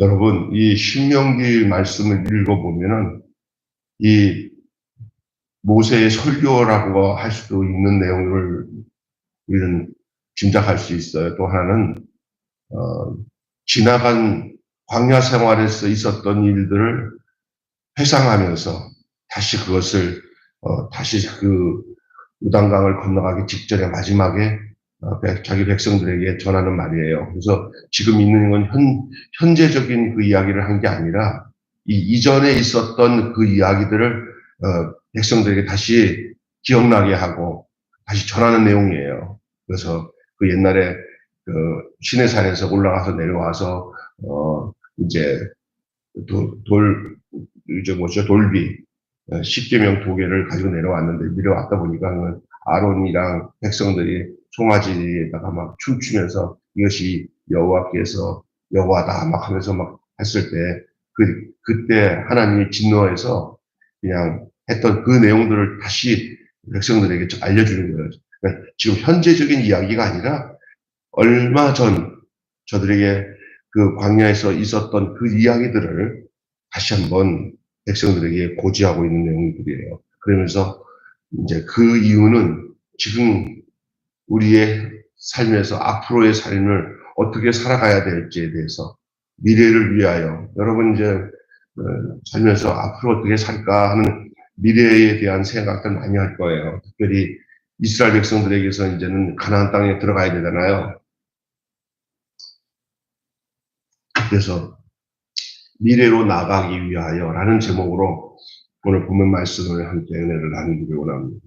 여러분, 이 신명기 말씀을 읽어보면은 이 모세의 설교라고 할 수도 있는 내용을 우리는 짐작할 수 있어요. 또 하나는 지나간 광야 생활에서 있었던 일들을 회상하면서 다시 그것을 다시 그 요단강을 건너가기 직전에 마지막에 자기 백성들에게 전하는 말이에요. 그래서 지금 있는 건 현재적인 그 이야기를 한 게 아니라 이 이전에 있었던 그 이야기들을 백성들에게 다시 기억나게 하고 다시 전하는 내용이에요. 그래서 그 옛날에 그 시내산에서 올라가서 내려와서 이제 이제 뭐죠? 돌비, 10계명 도계를 가지고 내려왔다 보니까 아론이랑 백성들이 송아지에다가 막 춤추면서 이것이 여호와께서 여호와다 막 하면서 막 했을 때 그때 하나님이 진노해서 그냥 했던 그 내용들을 다시 백성들에게 알려주는 거예요. 그러니까 지금 현재적인 이야기가 아니라 얼마 전 저들에게 그 광야에서 있었던 그 이야기들을 다시 한번 백성들에게 고지하고 있는 내용들이에요. 그러면서 이제 그 이유는 지금 우리의 삶에서 앞으로의 삶을 어떻게 살아가야 될지에 대해서 미래를 위하여 여러분 이제 살면서 앞으로 어떻게 살까 하는 미래에 대한 생각들 많이 할 거예요. 특별히 이스라엘 백성들에게서 이제는 가나안 땅에 들어가야 되잖아요. 그래서 미래로 나가기 위하여라는 제목으로 오늘 본문 말씀을 함께 은혜를 나누기 원합니다.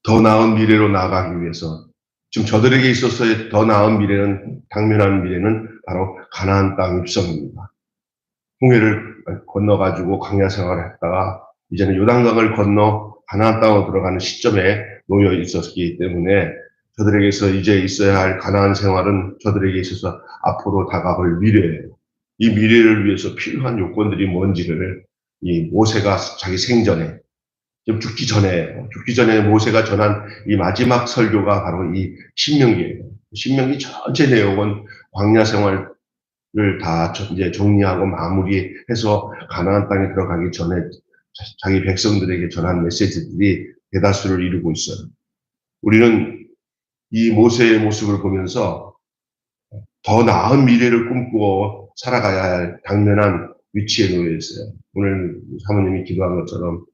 더 나은 미래로 나가기 위해서 지금 저들에게 있어서의 더 나은 미래는 당면한 미래는 바로 가나안 땅 입성입니다. 홍해를 건너가지고 광야 생활을 했다가 이제는 요단강을 건너 가나안 땅으로 들어가는 시점에 놓여 있었기 때문에 저들에게서 이제 있어야 할 가나안 생활은 저들에게 있어서 앞으로 다가올 미래예요. 이 미래를 위해서 필요한 요건들이 뭔지를 이 모세가 자기 생전에 죽기 전에 모세가 전한 이 마지막 설교가 바로 이 신명기예요. 신명기 전체 내용은 광야 생활을 다 이제 정리하고 마무리해서 가나안 땅에 들어가기 전에 자기 백성들에게 전한 메시지들이 대다수를 이루고 있어요. 우리는 이 모세의 모습을 보면서 더 나은 미래를 꿈꾸고 살아가야 할 당면한 위치에 놓여 있어요. 오늘 사모님이 기도한 것처럼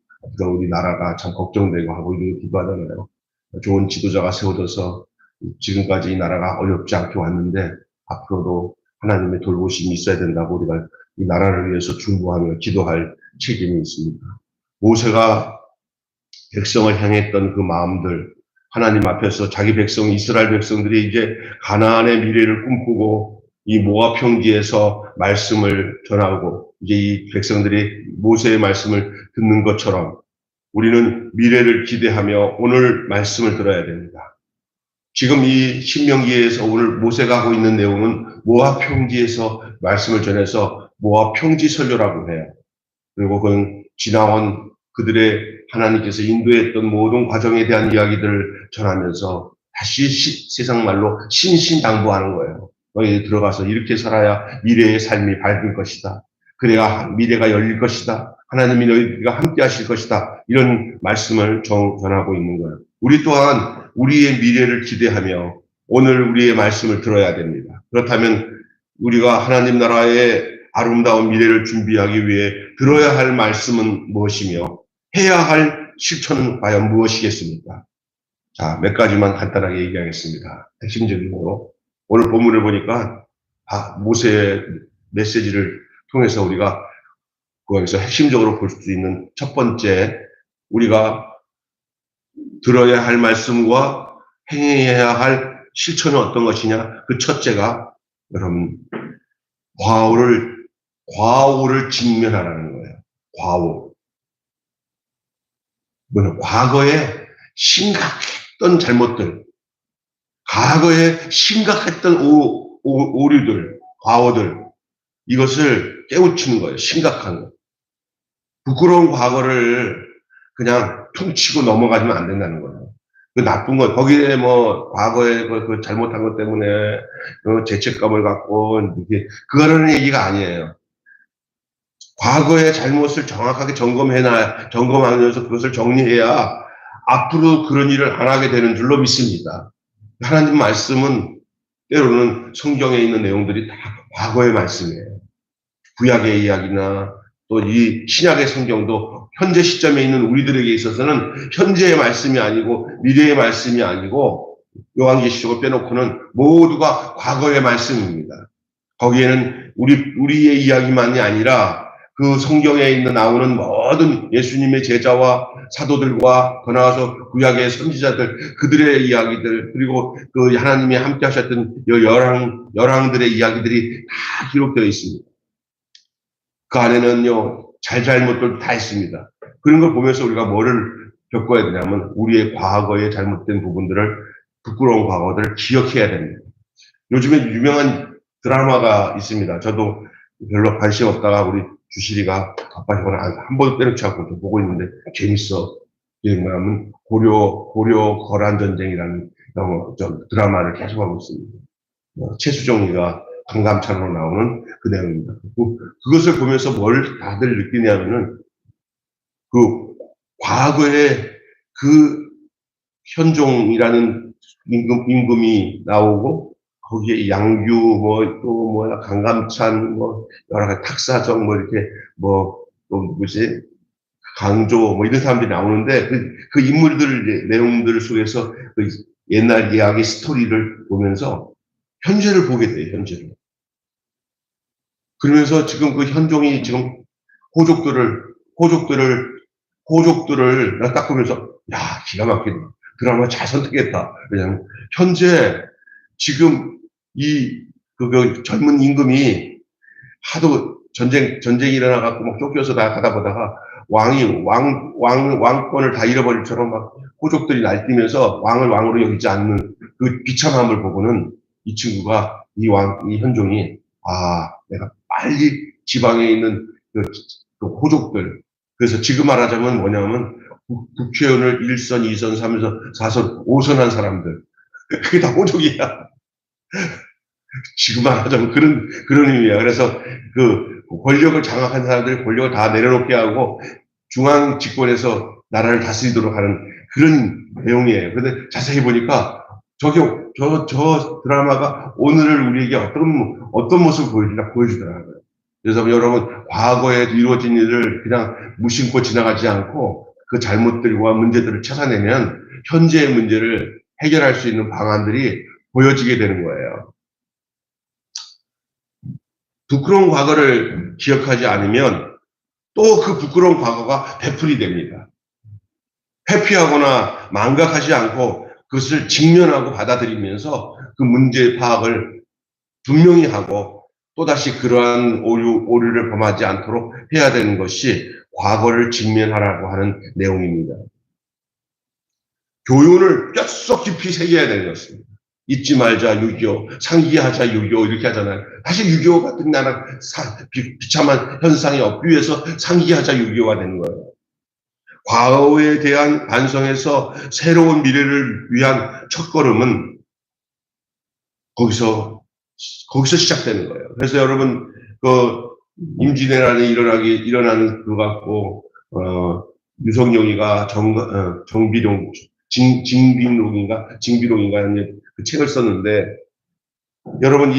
우리 나라가 참 걱정되고 하고 이런 기도하잖아요. 좋은 지도자가 세워져서 지금까지 이 나라가 어렵지 않게 왔는데 앞으로도 하나님의 돌보심이 있어야 된다고 우리가 이 나라를 위해서 중보하며 기도할 책임이 있습니다. 모세가 백성을 향했던 그 마음들, 하나님 앞에서 자기 백성, 이스라엘 백성들이 이제 가나안의 미래를 꿈꾸고 이 모압 평지에서 말씀을 전하고 이제 이 백성들이 모세의 말씀을 듣는 것처럼 우리는 미래를 기대하며 오늘 말씀을 들어야 됩니다. 지금 이 신명기에서 오늘 모세가 하고 있는 내용은 모압 평지에서 말씀을 전해서 모압 평지 설교라고 해요. 그리고 그건 지나온 그들의 하나님께서 인도했던 모든 과정에 대한 이야기들을 전하면서 다시 세상 말로 신신당부하는 거예요. 너희 들어가서 이렇게 살아야 미래의 삶이 밝을 것이다. 그래야 미래가 열릴 것이다. 하나님이 너희가 함께 하실 것이다. 이런 말씀을 전하고 있는 거예요. 우리 또한 우리의 미래를 기대하며 오늘 우리의 말씀을 들어야 됩니다. 그렇다면 우리가 하나님 나라의 아름다운 미래를 준비하기 위해 들어야 할 말씀은 무엇이며 해야 할 실천은 과연 무엇이겠습니까? 자, 몇 가지만 간단하게 얘기하겠습니다. 핵심적으로 오늘 본문을 보니까 모세의 메시지를 통해서 우리가 거기서 핵심적으로 볼 수 있는 첫 번째, 우리가 들어야 할 말씀과 행해야 할 실천은 어떤 것이냐? 그 첫째가 여러분 과오를 직면하라는 거예요. 과오. 과거에 심각했던 잘못들, 과거에 심각했던 오류들, 과오들, 이것을 깨우치는 거예요. 심각한 거. 부끄러운 과거를 그냥 퉁치고 넘어가지면 안 된다는 거예요. 그 나쁜 것, 거기에 뭐, 과거에 그 잘못한 것 때문에, 죄책감을 갖고, 이렇게, 그거라는 얘기가 아니에요. 과거의 잘못을 정확하게 점검하면서 그것을 정리해야 앞으로 그런 일을 안 하게 되는 줄로 믿습니다. 하나님 말씀은 때로는 성경에 있는 내용들이 다 과거의 말씀이에요. 구약의 이야기나 또 이 신약의 성경도 현재 시점에 있는 우리들에게 있어서는 현재의 말씀이 아니고 미래의 말씀이 아니고 요한계시록을 빼놓고는 모두가 과거의 말씀입니다. 거기에는 우리의 이야기만이 아니라 그 성경에 있는 나오는 모든 예수님의 제자와 사도들과 더 나아가서 구약의 선지자들 그들의 이야기들 그리고 그 하나님이 함께 하셨던 열왕들의 이야기들이 다 기록되어 있습니다. 그 안에는요 잘못들 다 있습니다. 그런 걸 보면서 우리가 뭐를 겪어야 되냐면 우리의 과거에 잘못된 부분들을 부끄러운 과거들을 기억해야 됩니다. 요즘에 유명한 드라마가 있습니다. 저도 별로 관심 없다가 우리 주실이가 바빠지거나 한 번도 때려치 않고 보고 있는데 재밌어. 이게 뭐냐면 고려 거란 전쟁이라는 드라마를 계속 하고 있습니다. 최수정이가 강감찬으로 나오는 그 내용입니다. 그것을 보면서 뭘 다들 느끼냐면은 그 과거에 그 현종이라는 임금이 나오고 거기에 양규 또 뭐야 강감찬 여러 가지 탁사정 이렇게 또 뭐지 강조 이런 사람들이 나오는데 그 인물들 내용들 속에서 그 옛날 이야기 스토리를 보면서 현재를 보게 돼요. 현재를. 그러면서 지금 그 현종이 지금 호족들을 딱 보면서 야 기가 막힌 드라마 잘 선택했다. 왜냐하면 현재 지금 그 젊은 임금이 하도 전쟁이 일어나갖고 막 쫓겨서 가다 보다가 왕권을 다 잃어버릴처럼 막 호족들이 날뛰면서 왕을 왕으로 여기지 않는 그 비참함을 보고는 이 친구가 이 현종이 내가 빨리 지방에 있는 그 호족들 그래서 지금 말하자면 뭐냐면 국회의원을 1선, 2선, 3선, 4선, 5선 한 사람들 그게 다 호족이야. 지금 말하자면 그런 의미야. 그래서 그 권력을 장악한 사람들이 권력을 다 내려놓게 하고 중앙 집권에서 나라를 다스리도록 하는 그런 내용이에요. 근데 자세히 보니까 저 드라마가 오늘을 우리에게 어떤 모습을 보여주더라고요. 그래서 여러분, 과거에 이루어진 일을 그냥 무심코 지나가지 않고 그 잘못들과 문제들을 찾아내면 현재의 문제를 해결할 수 있는 방안들이 보여지게 되는 거예요. 부끄러운 과거를 기억하지 않으면 또 그 부끄러운 과거가 되풀이 됩니다. 회피하거나 망각하지 않고 그것을 직면하고 받아들이면서 그 문제 파악을 분명히 하고 또다시 그러한 오류를 범하지 않도록 해야 되는 것이 과거를 직면하라고 하는 내용입니다. 교훈을 뼛속 깊이 새겨야 되는 것입니다. 잊지 말자 6.25, 상기하자 6.25 이렇게 하잖아요. 사실 6.25 같은 나라 비참한 현상이 없기 위해서 상기하자 6.25가 되는 거예요. 과거에 대한 반성에서 새로운 미래를 위한 첫걸음은 거기서 시작되는 거예요. 그래서 여러분 그 임진왜란이 일어나는 그 갖고 유성룡이가 정비룡 징비룡인가 하는 그 책을 썼는데 여러분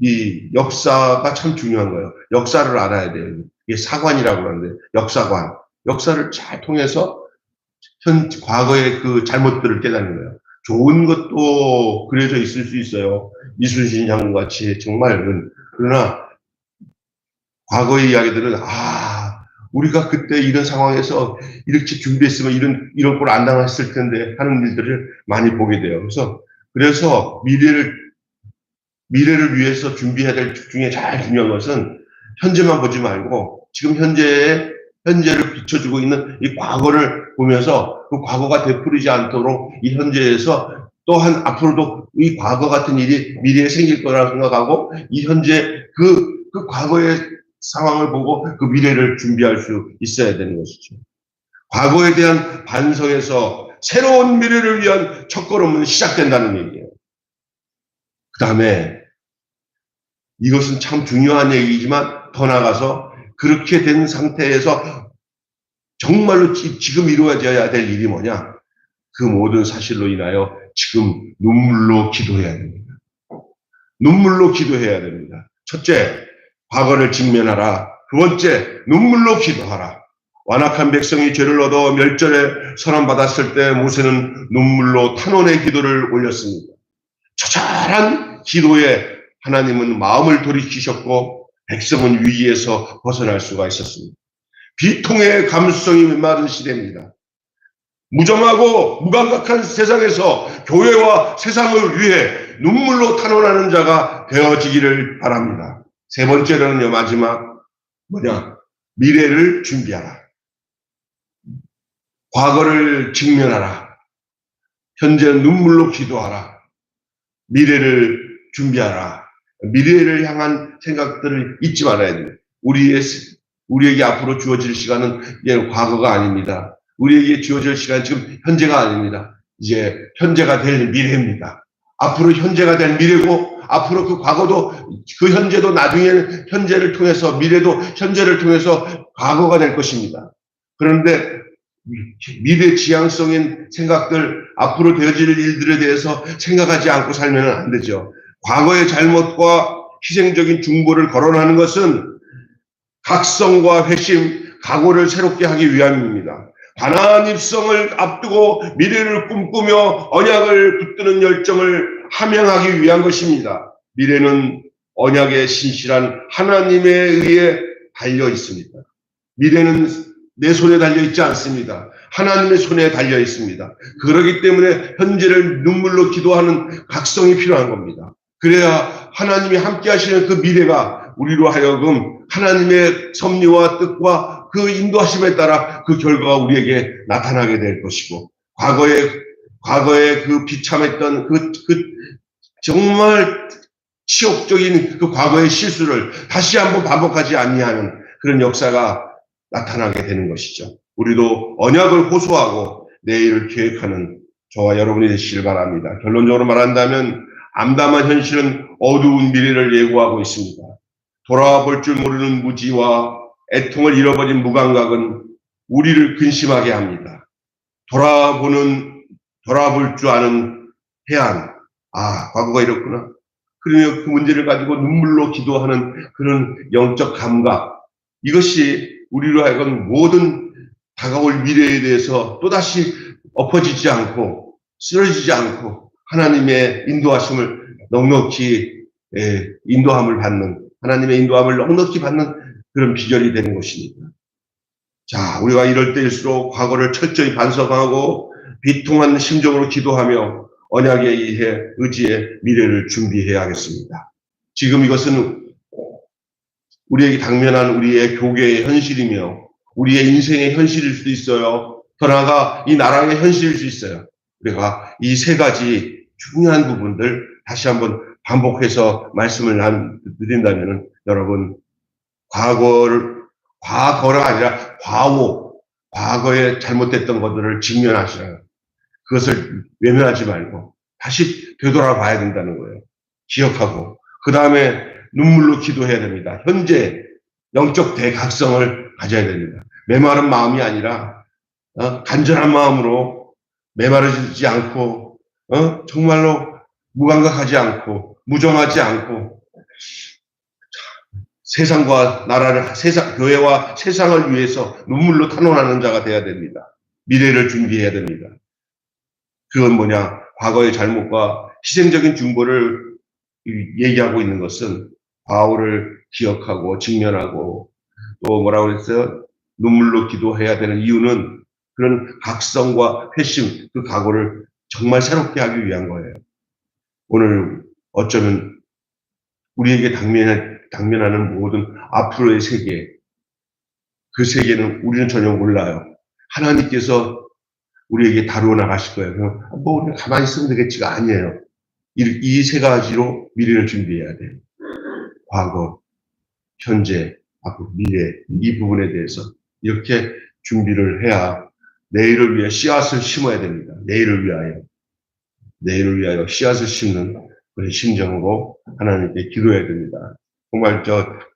이 역사가 참 중요한 거예요. 역사를 알아야 돼요. 이게 사관이라고 하는데 역사를 잘 통해서 과거의 그 잘못들을 깨닫는 거예요. 좋은 것도 그려져 있을 수 있어요. 이순신 장군 같이 정말 그러나 과거의 이야기들은 우리가 그때 이런 상황에서 이렇게 준비했으면 이런 꼴 안 당했을 텐데 하는 일들을 많이 보게 돼요. 그래서 미래를 위해서 준비해야 될 중에 제일 중요한 것은 현재만 보지 말고 지금 현재를 비춰주고 있는 이 과거를 보면서 그 과거가 되풀이지 않도록 이 현재에서 또한 앞으로도 이 과거 같은 일이 미래에 생길 거라고 생각하고 이 현재 그 과거의 상황을 보고 그 미래를 준비할 수 있어야 되는 것이죠. 과거에 대한 반성에서 새로운 미래를 위한 첫걸음은 시작된다는 얘기예요. 그 다음에 이것은 참 중요한 얘기지만 더 나아가서 그렇게 된 상태에서 정말로 지금 이루어져야 될 일이 뭐냐? 그 모든 사실로 인하여 지금 눈물로 기도해야 됩니다. 눈물로 기도해야 됩니다. 첫째, 과거를 직면하라. 두 번째, 눈물로 기도하라. 완악한 백성이 죄를 얻어 멸절에 선언받았을 때 모세는 눈물로 탄원의 기도를 올렸습니다. 처절한 기도에 하나님은 마음을 돌이키셨고 백성은 위기에서 벗어날 수가 있었습니다. 비통의 감수성이 메마른 시대입니다. 무정하고 무감각한 세상에서 교회와 세상을 위해 눈물로 탄원하는 자가 되어지기를 바랍니다. 세 번째로는요, 마지막 뭐냐? 미래를 준비하라. 과거를 직면하라. 현재 눈물로 기도하라. 미래를 준비하라. 미래를 향한 생각들을 잊지 말아야 됩니다. 우리에게 앞으로 주어질 시간은 이제 과거가 아닙니다. 우리에게 주어질 시간은 지금 현재가 아닙니다. 이제 현재가 될 미래입니다. 앞으로 현재가 될 미래고 앞으로 그 과거도 그 현재도 나중에는 현재를 통해서 미래도 현재를 통해서 과거가 될 것입니다. 그런데 미래 지향성인 생각들, 앞으로 되어질 일들에 대해서 생각하지 않고 살면 안 되죠. 과거의 잘못과 희생적인 중보를 거론하는 것은 각성과 회심, 각오를 새롭게 하기 위함입니다. 가나안 입성을 앞두고 미래를 꿈꾸며 언약을 붙드는 열정을 함양하기 위한 것입니다. 미래는 언약의 신실한 하나님에 의해 달려 있습니다. 미래는 내 손에 달려 있지 않습니다. 하나님의 손에 달려 있습니다. 그렇기 때문에 현재를 눈물로 기도하는 각성이 필요한 겁니다. 그래야 하나님이 함께 하시는 그 미래가 우리로 하여금 하나님의 섭리와 뜻과 그 인도하심에 따라 그 결과가 우리에게 나타나게 될 것이고, 과거에 그 비참했던 그 정말 치욕적인 그 과거의 실수를 다시 한번 반복하지 아니하는 그런 역사가 나타나게 되는 것이죠. 우리도 언약을 호소하고 내일을 계획하는 저와 여러분이 되시길 바랍니다. 결론적으로 말한다면 암담한 현실은 어두운 미래를 예고하고 있습니다. 돌아볼 줄 모르는 무지와 애통을 잃어버린 무감각은 우리를 근심하게 합니다. 돌아볼 줄 아는 해안, 과거가 이렇구나. 그러면 그 문제를 가지고 눈물로 기도하는 그런 영적 감각, 이것이 우리로 하여금 모든 다가올 미래에 대해서 또다시 엎어지지 않고 쓰러지지 않고 하나님의 인도하심을 넉넉히 인도함을 받는, 하나님의 인도함을 넉넉히 받는 그런 비결이 되는 것입니다. 자, 우리가 이럴 때일수록 과거를 철저히 반성하고 비통한 심정으로 기도하며 언약에 의해 의지의 미래를 준비해야겠습니다. 지금 이것은 우리에게 당면한 우리의 교계의 현실이며 우리의 인생의 현실일 수도 있어요. 더 나아가 이 나라의 현실일 수 있어요. 우리가 이 세 가지 중요한 부분들 다시 한번 반복해서 말씀을 드린다면 여러분, 과거가 아니라 과거에 잘못됐던 것들을 직면하시라. 그것을 외면하지 말고 다시 되돌아봐야 된다는 거예요. 기억하고 그 다음에 눈물로 기도해야 됩니다. 현재 영적 대각성을 가져야 됩니다. 메마른 마음이 아니라 간절한 마음으로 메마르지 않고 정말로 무감각하지 않고 무정하지 않고 세상과 나라를, 교회와 세상을 위해서 눈물로 탄원하는 자가 되어야 됩니다. 미래를 준비해야 됩니다. 그건 뭐냐? 과거의 잘못과 희생적인 중보를 얘기하고 있는 것은 바울을 기억하고 직면하고 또 뭐라고 그랬어요? 눈물로 기도해야 되는 이유는 그런 각성과 회심, 그 각오를 정말 새롭게 하기 위한 거예요. 오늘 어쩌면 우리에게 당면하는 모든 앞으로의 세계, 그 세계는 우리는 전혀 몰라요. 하나님께서 우리에게 다루어 나가실 거예요. 뭐 우리가 가만히 있으면 되겠지가 아니에요. 이 세 가지로 미래를 준비해야 돼요. 과거, 현재, 앞으로 미래, 이 부분에 대해서 이렇게 준비를 해야 내일을 위해 씨앗을 심어야 됩니다. 내일을 위하여 씨앗을 심는 그런 심정으로 하나님께 기도해야 됩니다. 정말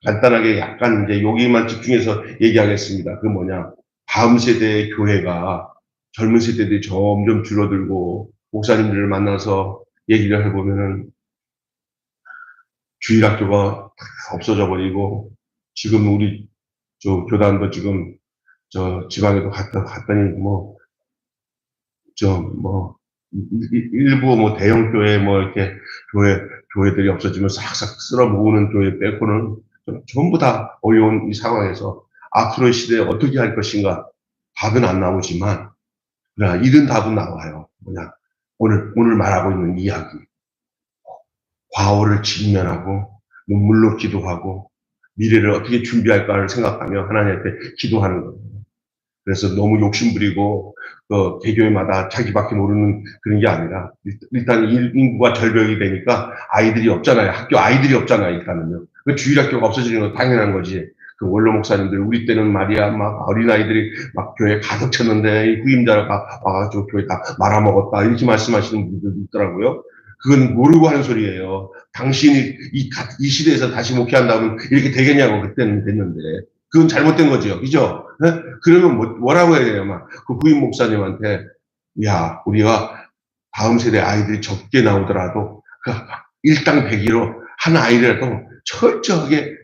간단하게 약간 이제 여기만 집중해서 얘기하겠습니다. 그 뭐냐. 다음 세대의 교회가 젊은 세대들이 점점 줄어들고 목사님들을 만나서 얘기를 해보면은 주일학교가 없어져 버리고 지금 우리 교단도 지금 지방에도 갔더니 일부 대형 교회 이렇게 교회들이 없어지면 싹싹 쓸어 모으는 교회 빼고는 전부 다 어려운 이 상황에서 앞으로의 시대에 어떻게 할 것인가 답은 안 나오지만 그러나 이런 답은 나와요. 뭐냐 오늘 말하고 있는 이야기 과오를 직면하고 눈물로 기도하고 미래를 어떻게 준비할까를 생각하며 하나님 앞에 기도하는 거예요. 그래서 너무 욕심부리고 개교회마다 자기밖에 모르는 그런 게 아니라 일단 인구가 절벽이 되니까 아이들이 없잖아요. 학교 아이들이 없잖아요. 일단은요. 그 주일학교가 없어지는 건 당연한 거지. 그 원로 목사님들 우리 때는 말이야 막 어린아이들이 막 교회 가득 찼는데 이 후임자가 와가지고 교회 다 말아먹었다 이렇게 말씀하시는 분들도 있더라고요. 그건 모르고 하는 소리예요. 당신이 이 시대에서 다시 목회한다면 이렇게 되겠냐고 그때는 됐는데 그건 잘못된 거죠. 그죠? 네? 그러면 뭐라고 해야 돼요? 그 후임 목사님한테, 야, 우리가 다음 세대 아이들이 적게 나오더라도, 일당백이로 한 아이라도 철저하게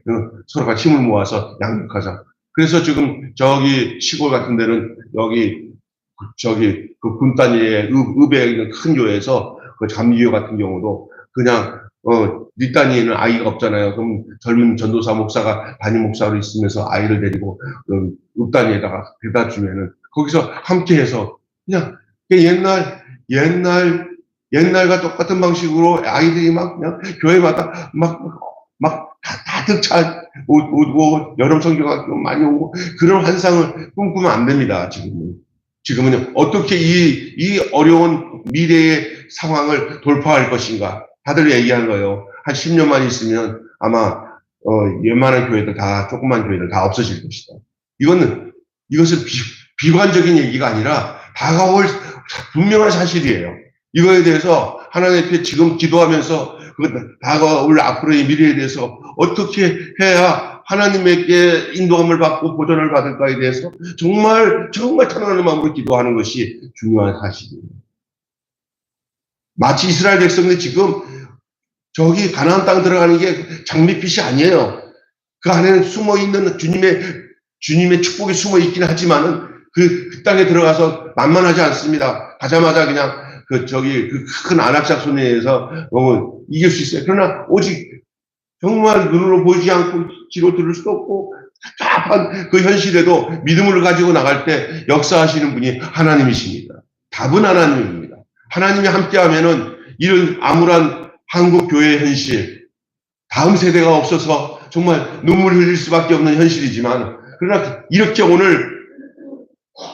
서로가 힘을 모아서 양육하자. 그래서 지금 저기 시골 같은 데는 그 군 단위의 읍에 있는 큰 교회에서 그 잠리교 같은 경우도 그냥 네 단위에는 아이가 없잖아요. 그럼 젊은 전도사 목사가 담임 목사로 있으면서 아이를 데리고 읍 단위에다가 데려다 주면은 거기서 함께해서 그냥 옛날과 똑같은 방식으로 아이들이 막 그냥 교회마다 막 가득 차 오고 여름 성경학교 많이 오고 그런 환상을 꿈꾸면 안 됩니다. 지금은요 어떻게 이 어려운 미래의 상황을 돌파할 것인가 다들 얘기하는 거예요. 한 10년만 있으면 아마 웬만한 교회들 다 조그만 교회들 다 없어질 것이다. 이것은 비관적인 얘기가 아니라 다가올 분명한 사실이에요. 이거에 대해서 하나님 앞에 지금 기도하면서 다가올 앞으로의 미래에 대해서 어떻게 해야 하나님에게 인도함을 받고 보전을 받을까에 대해서 정말 탄원하는 마음으로 기도하는 것이 중요한 사실입니다. 마치 이스라엘 백성들이 지금 저기 가나안 땅 들어가는 게 장밋빛이 아니에요. 그 안에는 숨어있는 주님의 축복이 숨어있긴 하지만은 그 땅에 들어가서 만만하지 않습니다. 가자마자 그냥 그 큰 안악작소내에서 이길 수 있어요. 그러나 오직 정말 눈으로 보이지 않고 귀로 들을 수도 없고 답답한 그 현실에도 믿음을 가지고 나갈 때 역사하시는 분이 하나님이십니다. 답은 하나님입니다. 하나님이 함께하면은 이런 암울한 한국 교회의 현실, 다음 세대가 없어서 정말 눈물 흘릴 수밖에 없는 현실이지만 그러나 이렇게 오늘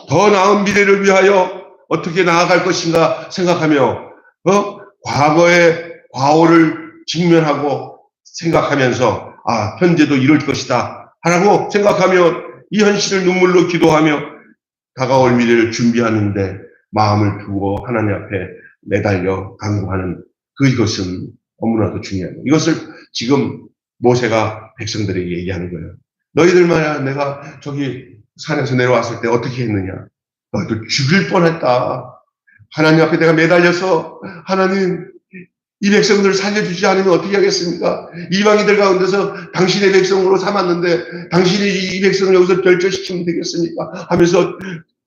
더 나은 미래를 위하여 어떻게 나아갈 것인가 생각하며 과거의 과오를 직면하고 생각하면서 현재도 이럴 것이다 하라고 생각하며 이 현실을 눈물로 기도하며 다가올 미래를 준비하는데 마음을 두고 하나님 앞에 매달려 간구하는 그것은 너무나도 중요합니다. 이것을 지금 모세가 백성들에게 얘기하는 거예요. 너희들 말이야 내가 저기 산에서 내려왔을 때 어떻게 했느냐. 너희들 죽일 뻔했다. 하나님 앞에 내가 매달려서 하나님 이 백성들을 살려주지 않으면 어떻게 하겠습니까? 이방인들 가운데서 당신의 백성으로 삼았는데 당신이 이 백성을 여기서 결절시키면 되겠습니까? 하면서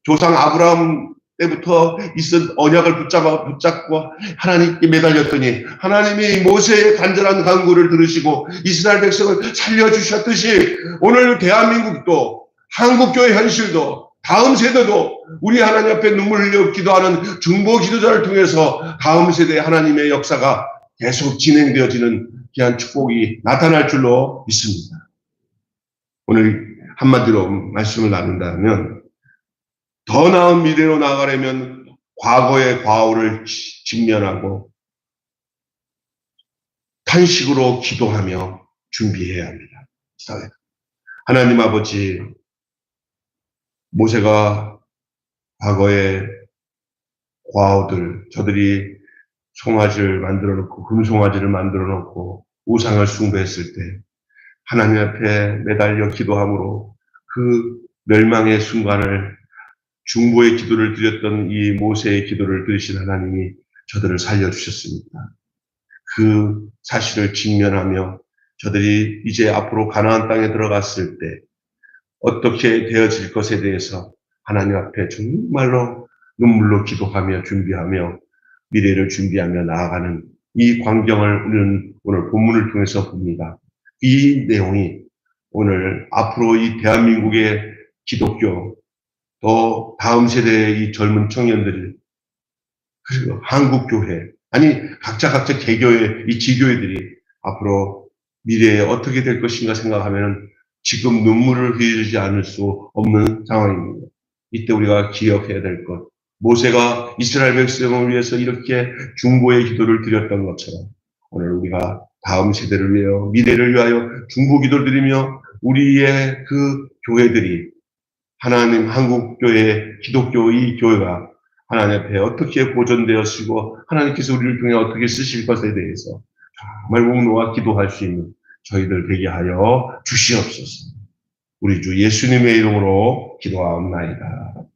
조상 아브라함 때부터 있은 언약을 붙잡고 하나님께 매달렸더니 하나님이 모세의 간절한 간구를 들으시고 이스라엘 백성을 살려주셨듯이 오늘 대한민국도 한국교회 현실도 다음 세대도 우리 하나님 앞에 눈물 흘려 기도하는 중보 기도자를 통해서 다음 세대의 하나님의 역사가 계속 진행되어지는 귀한 축복이 나타날 줄로 믿습니다. 오늘 한마디로 말씀을 나눈다면 더 나은 미래로 나아가려면 과거의 과오를 직면하고 탄식으로 기도하며 준비해야 합니다. 하나님 아버지, 모세가 과거에 과오들, 저들이 송아지를 만들어 놓고 금송아지를 만들어 놓고 우상을 숭배했을 때 하나님 앞에 매달려 기도함으로 그 멸망의 순간을 중보의 기도를 드렸던 이 모세의 기도를 들으신 하나님이 저들을 살려주셨습니다. 그 사실을 직면하며 저들이 이제 앞으로 가나안 땅에 들어갔을 때 어떻게 되어질 것에 대해서 하나님 앞에 정말로 눈물로 기도하며 준비하며 미래를 준비하며 나아가는 이 광경을 우리는 오늘 본문을 통해서 봅니다. 이 내용이 오늘 앞으로 이 대한민국의 기독교 또 다음 세대의 이 젊은 청년들이 그리고 한국교회 아니 각자 개교의 이 지교회들이 앞으로 미래에 어떻게 될 것인가 생각하면 지금 눈물을 흘리지 않을 수 없는 상황입니다. 이때 우리가 기억해야 될 것. 모세가 이스라엘 백성을 위해서 이렇게 중보의 기도를 드렸던 것처럼 오늘 우리가 다음 세대를 위하여 미래를 위하여 중보 기도를 드리며 우리의 그 교회들이 하나님 한국교회 기독교 이 교회가 하나님 앞에 어떻게 보존되었으고 하나님께서 우리를 통해 어떻게 쓰실 것에 대해서 정말 묵노와 기도할 수 있는 저희들 되게 하여 주시옵소서. 우리 주 예수님의 이름으로 기도하옵나이다.